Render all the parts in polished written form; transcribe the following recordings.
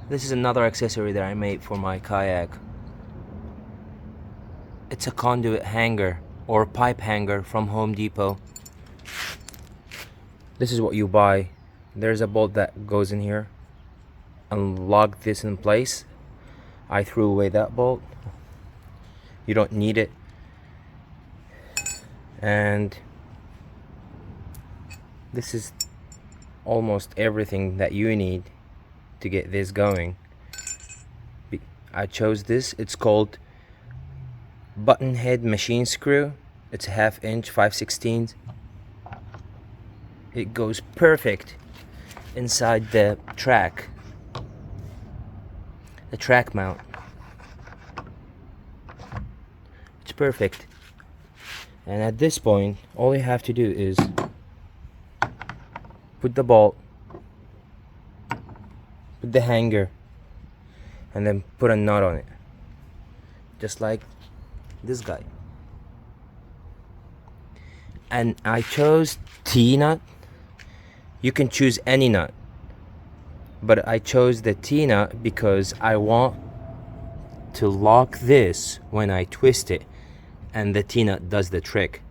This is another accessory that I made for my kayak. It's a conduit hanger or pipe hanger from Home Depot. This is what you buy. There's a bolt that goes in here and lock this in place. I threw away that bolt. You don't need it. And this is almost everything that you need to get this going. I chose this. It's called button head machine screw. It's a 1/2 inch 5/16. It goes perfect inside the track mount. It's perfect. And at this point, all you have to do is put the bolt, put the hanger, and then put a nut on it, just like this guy. And I chose T-nut. You can choose any nut, but I chose the T-nut because I want to lock this when I twist it, and the T-nut does the trick.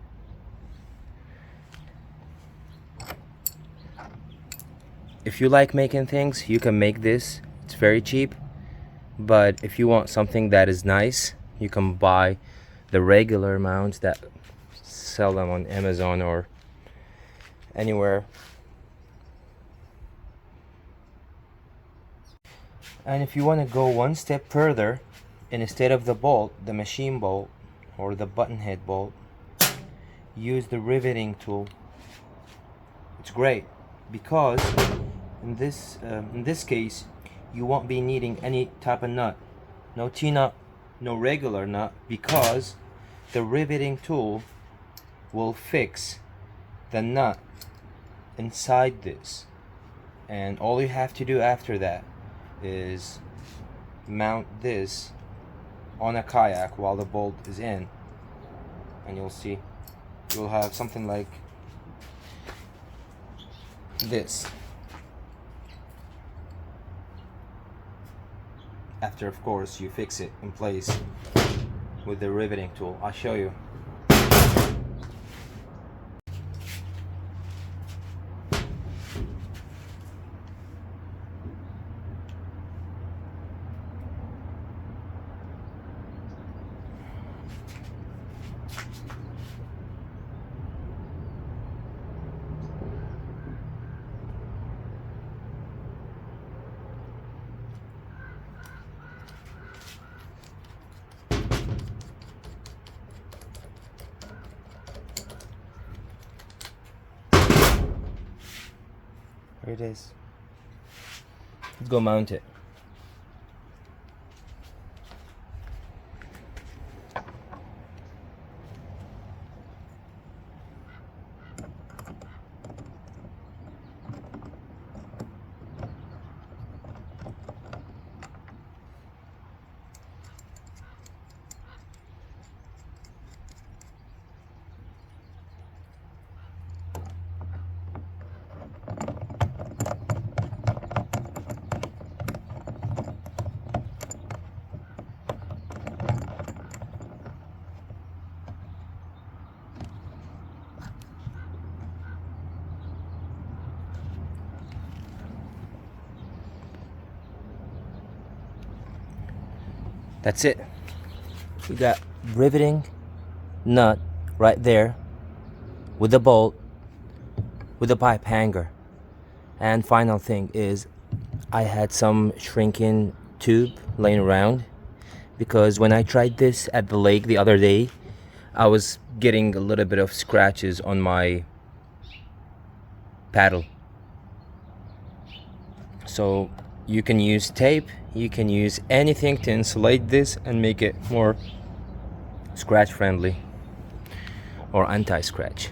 If you like making things, you can make this. It's very cheap, but if you want something that is nice, you can buy the regular mounts that sell them on Amazon or anywhere. And if you want to go one step further, instead of the bolt, the machine bolt or the button head bolt, use the riveting tool. It's great because in this case you won't be needing any type of nut, no T-nut, no regular nut, because the riveting tool will fix the nut inside this, and all you have to do after that is mount this on a kayak while the bolt is in, and you'll see you'll have something like this. After, of course, you fix it in place with the riveting tool. I'll show you. Here it is. Let's go mount it. That's it. We got riveting nut right there with the bolt, with the pipe hanger. And final thing is, I had some shrinking tube laying around because when I tried this at the lake the other day, I was getting a little bit of scratches on my paddle. So you can use tape, you can use anything to insulate this and make it more scratch friendly or anti-scratch.